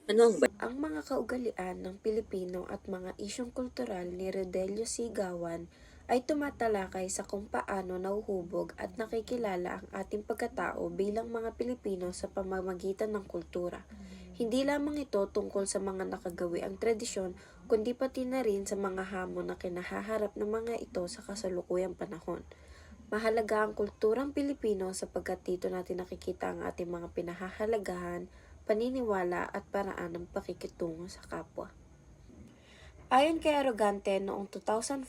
Ano ang Ang mga kaugalian ng Pilipino at mga isyong kultural ni Rodelio C. Gawan ay tumatalakay sa kung paano nauhubog at nakikilala ang ating pagkatao bilang mga Pilipino sa pamamagitan ng kultura. Hindi lamang ito tungkol sa mga nakagawiang tradisyon, kundi pati na rin sa mga hamon na kinahaharap ng mga ito sa kasalukuyang panahon. Mahalaga ang kulturang Pilipino sapagkat dito natin nakikita ang ating mga pinahahalagahan, paniniwala at paraan ng pakikitungo sa kapwa. Ayon kay Arrogante noong 2005,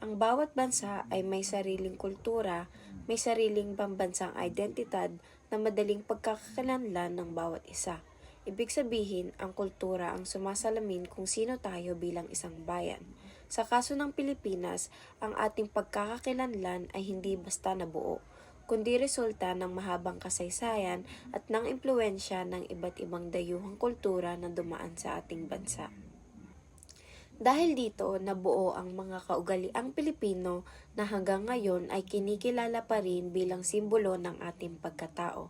ang bawat bansa ay may sariling kultura, may sariling pambansang identidad na madaling pagkakakilanlan ng bawat isa. Ibig sabihin, ang kultura ang sumasalamin kung sino tayo bilang isang bayan. Sa kaso ng Pilipinas, ang ating pagkakakilanlan ay hindi basta nabuo, kundi resulta ng mahabang kasaysayan at ng impluensya ng iba't ibang dayuhang kultura na dumaan sa ating bansa. Dahil dito, nabuo ang mga kaugaliang Pilipino na hanggang ngayon ay kinikilala pa rin bilang simbolo ng ating pagkatao.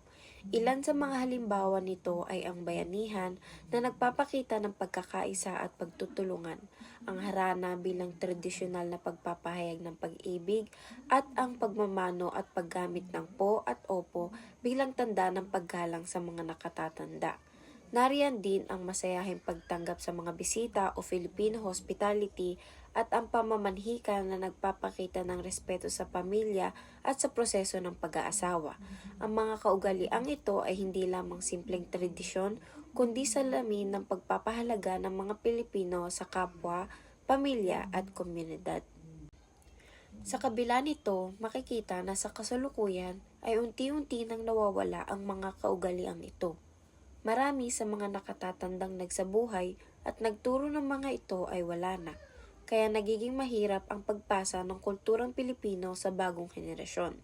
Ilan sa mga halimbawa nito ay ang bayanihan na nagpapakita ng pagkakaisa at pagtutulungan, ang harana bilang tradisyonal na pagpapahayag ng pag-ibig, at ang pagmamano at paggamit ng po at opo bilang tanda ng paggalang sa mga nakatatanda. Nariyan din ang masayahing pagtanggap sa mga bisita o Filipino hospitality at ang pamamanhika na nagpapakita ng respeto sa pamilya at sa proseso ng pag-aasawa. Ang mga kaugaliang ito ay hindi lamang simpleng tradisyon, kundi salamin ng pagpapahalaga ng mga Pilipino sa kapwa, pamilya at komunidad. Sa kabila nito, makikita na sa kasalukuyan ay unti-unti nang nawawala ang mga kaugaliang ito. Marami sa mga nakatatandang nagsabuhay at nagturo ng mga ito ay wala na, kaya nagiging mahirap ang pagpasa ng kulturang Pilipino sa bagong henerasyon.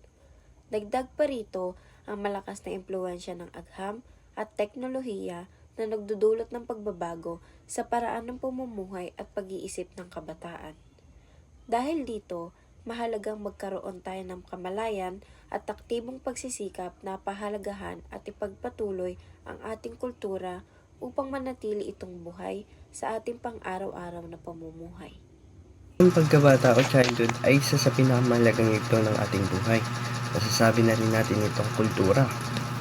Dagdag pa rito ang malakas na impluensya ng agham at teknolohiya na nagdudulot ng pagbabago sa paraan ng pamumuhay at pag-iisip ng kabataan. Dahil dito, mahalagang magkaroon tayo ng kamalayan at aktibong pagsisikap na pahalagahan at ipagpatuloy ang ating kultura upang manatili itong buhay sa ating pang-araw-araw na pamumuhay. Ang pagkabata o childhood ay isa sa pinakamahalagang yugto ng ating buhay. Masasabi na rin natin itong kultura.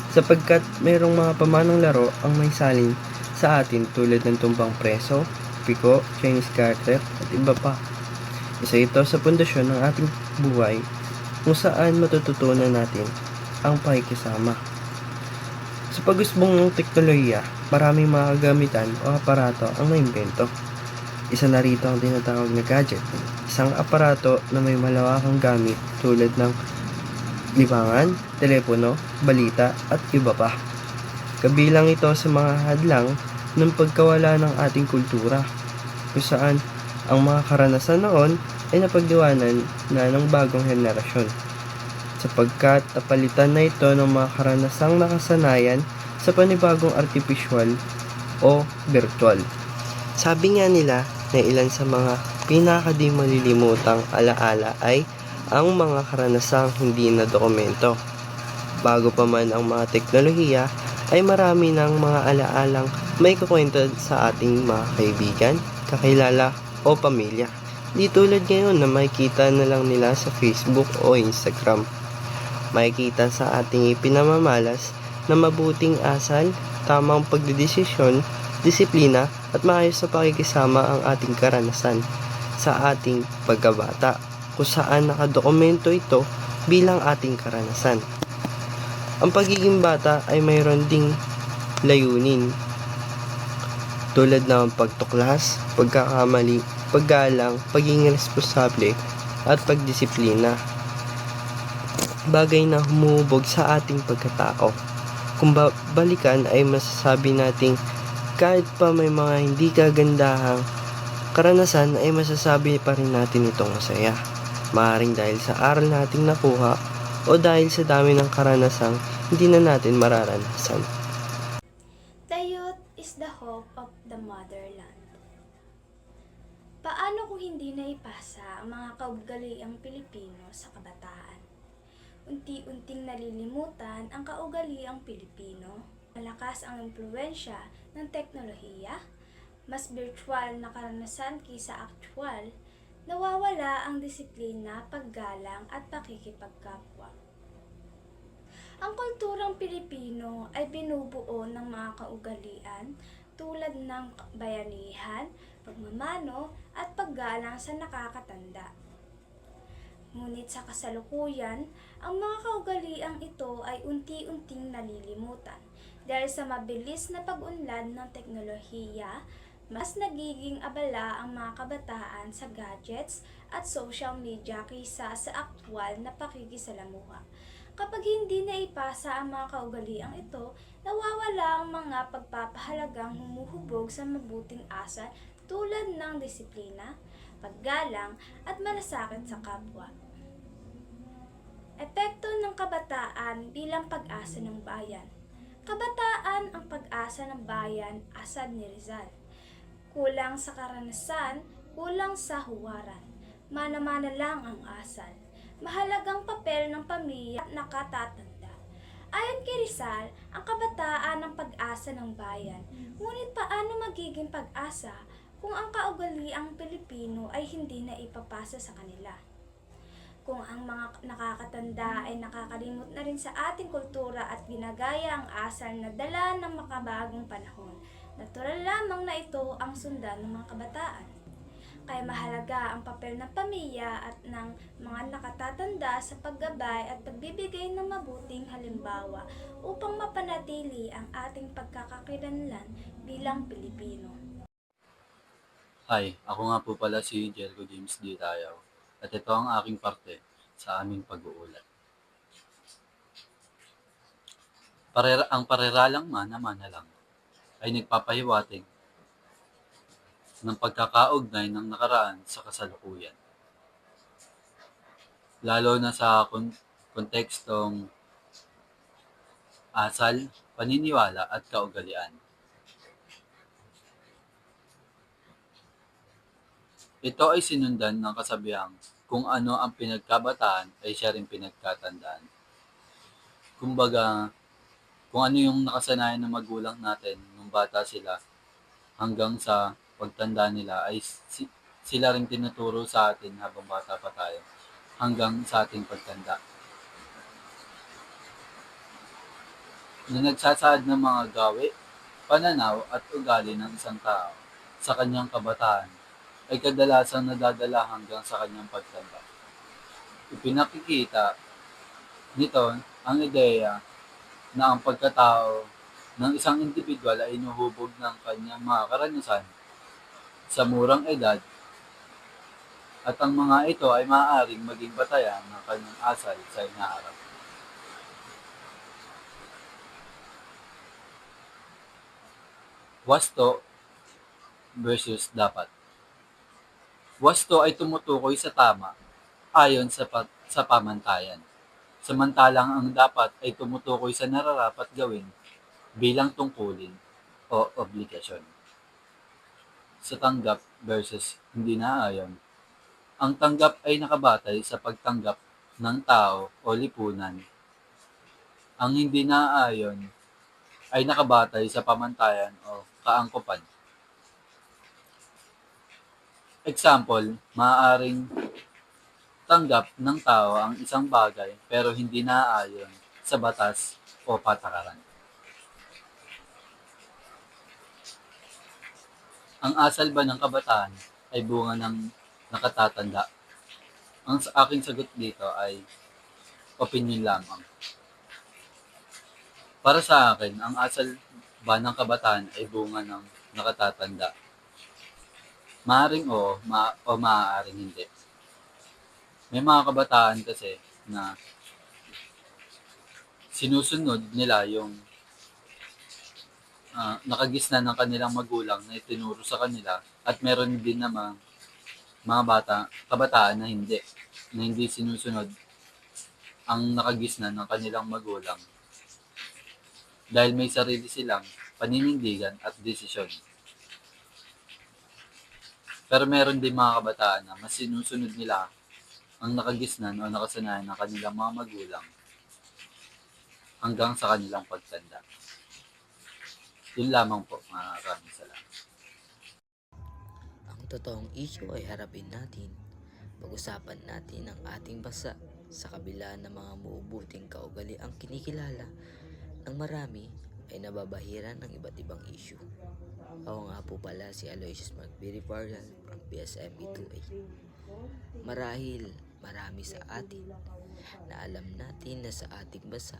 Sapagkat mayroong mga pamanong laro ang may salin sa atin tulad ng tumbang preso, piko, Chinese garter at iba pa. Isa ito sa pundasyon ng ating buhay kung saan matututunan natin ang pakikisama. Sa pag-usbong ng teknolohiya, maraming mga kagamitan o aparato ang naimbento. Isa na rito ang tinatawag na gadget, isang aparato na may malawakang gamit tulad ng libangan, telepono, balita at iba pa. Kabilang ito sa mga hadlang ng pagkawala ng ating kultura, kung saan ang mga karanasan noon ay napagdiwanan na ng bagong henerasyon, sapagkat napalitan na ito ng mga karanasang nakasanayan sa panibagong artificial o virtual. Sabi nga nila na ilan sa mga pinakadi malilimutang alaala ay ang mga karanasang hindi na dokumento. Bago pa man ang mga teknolohiya, ay marami ng mga alaalang may kukwento sa ating mga kaibigan, kakilala o pamilya. Di tulad ngayon na makikita na lang nila sa Facebook o Instagram. Makikita sa ating ipinamamalas na mabuting asal, tamang pagdedesisyon, disiplina at maayos sa pakikisama ang ating karanasan sa ating pagkabata, kung saan nakadokumento ito bilang ating karanasan. Ang pagiging bata ay mayroon ding layunin tulad ng pagtuklas, pagkakamali, paggalang, pagiging responsable at pagdisiplina. Bagay na humuhubog sa ating pagkatao. Kung balikan ay masasabi nating kahit pa may mga hindi kagandahang karanasan ay masasabi pa rin natin itong masaya. Maaaring dahil sa aral nating nakuha o dahil sa dami ng karanasang hindi na natin mararanasan. The youth is the hope of the motherland. Paano kung hindi naipasa ang mga kaugaliang Pilipino sa kabataan? Unti-unting nalilimutan ang kaugaliang Pilipino. Malakas ang impluensya ng teknolohiya, mas virtual na karanasan kaysa aktwal, nawawala ang disiplina, paggalang at pakikipagkapwa. Ang kulturang Pilipino ay binubuo ng mga kaugalian tulad ng bayanihan, pagmamano at paggalang sa nakakatanda. Ngunit sa kasalukuyan, ang mga kaugaliang ito ay unti-unting nalilimutan dahil sa mabilis na pag-unlad ng teknolohiya, mas nagiging abala ang mga kabataan sa gadgets at social media kaysa sa aktwal na pakikisalamuha. Kapag hindi naipasa ang mga kaugaliang ito, nawawala ang mga pagpapahalagang humuhubog sa mabuting asal tulad ng disiplina, paggalang at malasakit sa kapwa. Epekto ng kabataan bilang pag-asa ng bayan. Kabataan ang pag-asa ng bayan, asad ni Rizal. Kulang sa karanasan, kulang sa huwaran. Mana-mana lang ang asal. Mahalagang papel ng pamilya at nakatatanda. Ayon kay Rizal, ang kabataan ang pag-asa ng bayan. Ngunit paano magiging pag-asa kung ang kaugaliang Pilipino ay hindi na ipapasa sa kanila? Kung ang mga nakakatanda ay nakakalimot na rin sa ating kultura at ginagaya ang asal na dala ng makabagong panahon, natural lamang na ito ang sundan ng mga kabataan. Kaya mahalaga ang papel ng pamilya at ng mga nakatatanda sa paggabay at pagbibigay ng mabuting halimbawa upang mapanatili ang ating pagkakakilanlan bilang Pilipino. Hi, ako nga po pala si Jericho James D. Tayaw at ito ang aking parte sa aming pag-uulat. Ang pareralang mana-mana lang ay nagpapahiwatig ng pagkakaugnay ng nakaraan sa kasalukuyan. Lalo na sa kontekstong asal, paniniwala at kaugalian. Ito ay sinundan ng kasabihang kung ano ang pinagkabataan ay siya rin pinagkatandaan. Kumbaga, kung ano yung nakasanayan ng magulang natin nung bata sila hanggang sa pagtanda nila ay sila rin tinuturo sa atin habang bata pa tayo hanggang sa ating pagtanda. Na nagsasaad ng mga gawi, pananaw at ugali ng isang tao sa kanyang kabataan ay kadalasang nadadala hanggang sa kanyang pagtanda. Ipinakikita nito ang ideya na ang pagkatao ng isang individual ay inuhubog ng kanyang mga karanasan sa murang edad at ang mga ito ay maaaring maging batayan ng kanyang asal sa inaharap. Wasto versus dapat. Wasto ay tumutukoy sa tama ayon sa pamantayan. Samantalang ang dapat ay tumutukoy sa nararapat gawin bilang tungkulin o obligasyon. Sa tanggap versus hindi naayon, ang tanggap ay nakabatay sa pagtanggap ng tao o lipunan. Ang hindi naayon ay nakabatay sa pamantayan o kaangkupan. Example, maaaring tanggap ng tao ang isang bagay pero hindi naaayon sa batas o patakaran. Ang asal ba ng kabataan ay bunga ng nakatatanda? Ang aking sagot dito ay opinion lamang. Para sa akin, ang asal ba ng kabataan ay bunga ng nakatatanda? Maaaring oo, o maaaring hindi. May mga kabataan kasi na sinusunod nila yung nakagisnan ng kanilang magulang na itinuro sa kanila at meron din namang mga kabataan na hindi sinusunod ang nakagisnan ng kanilang magulang dahil may sarili silang paninindigan at desisyon. Pero meron din mga kabataan na mas sinusunod nila ang nakagisnan o nakasanayan ng kanilang mga magulang hanggang sa kanilang pagtanda. Yun lamang po. Maraming salamat. Ang totoong issue ay harapin natin. Pag-usapan natin ang ating bansa sa kabila ng mga mabubuting kaugaliang kinikilala ng marami ay nababahiran ng iba't ibang issue. Ako nga po pala si Aloysius Magbiri Vargas from PSME 2A. Marahil marami sa atin na alam natin na sa ating bansa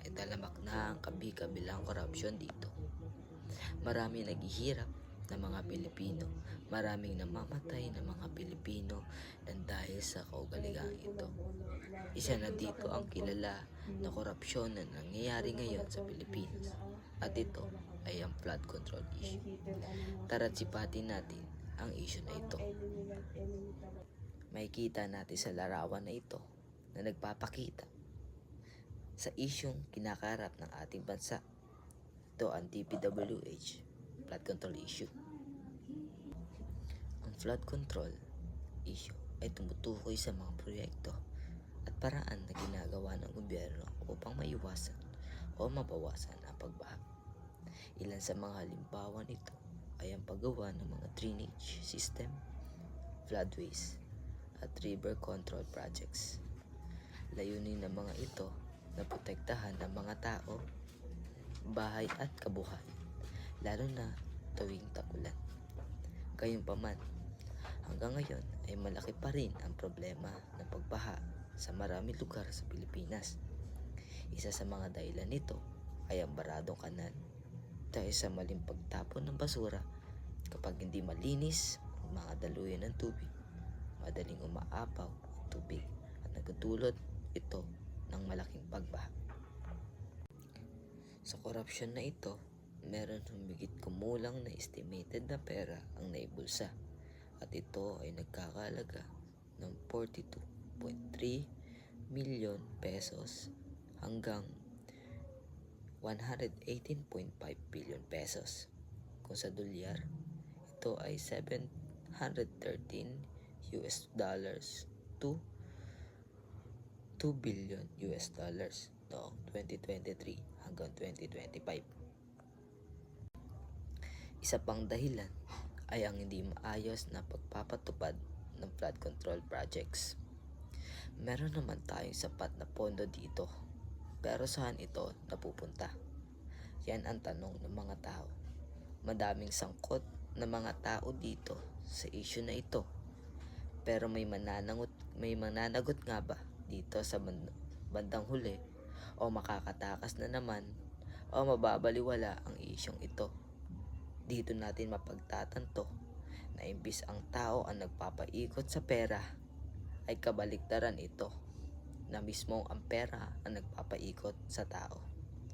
ay talamak na ang kabi-kabilang korupsyon dito. Marami naghihirap na mga Pilipino, maraming namamatay na mga Pilipino nang dahil sa kaugalian ito. Isa na dito ang kilala na korupsyon na nangyayari ngayon sa Pilipinas, at ito ay ang flood control issue. Tara't sipatin natin ang issue na ito. Makikita natin sa larawan na ito na nagpapakita sa isyong kinakarap ng ating bansa. Ito ang DPWH, flood control issue. Ang flood control issue ay tumutukoy sa mga proyekto at paraan na ginagawa ng gobyerno upang maiwasan o mabawasan ang pagbaha. Ilan sa mga halimbawa nito ay ang paggawa ng mga drainage system, floodways, at river control projects. Layunin ng mga ito na protektahan ang mga tao, bahay at kabuhayan, lalo na tuwing tag-ulan. Gayunpaman, hanggang ngayon ay malaki pa rin ang problema ng pagbaha sa maraming lugar sa Pilipinas. Isa sa mga dahilan nito ay ang baradong kanal dahil sa maling pagtapon ng basura. Kapag hindi malinis ang mga daluyan ng tubig, madaling umaapaw ang tubig at nagdudulot ito ng malaking pagbaha. Sa korupsyon na ito, meron humigit kumulang na estimated na pera ang naibulsa, at ito ay nagkakalaga ng 42.3 milyon pesos hanggang 118.5 billion pesos. Kung sa dolyar, ito ay 713 US dollars to 2 billion US dollars noong 2023 hanggang 2025. Isa pang dahilan ay ang hindi maayos na pagpapatupad ng flood control projects. Meron naman tayong sapat na pondo dito, pero saan ito napupunta? Yan ang tanong ng mga tao. Madaming sangkot na mga tao dito sa issue na ito, pero may mananagot nga ba dito sa bandang huli, o makakatakas na naman o mababaliwala ang isyong ito? Dito natin mapagtatanto na imbis ang tao ang nagpapaikot sa pera, ay kabaliktaran ito, na mismo ang pera ang nagpapaikot sa tao.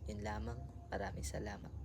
Yun lamang, maraming salamat.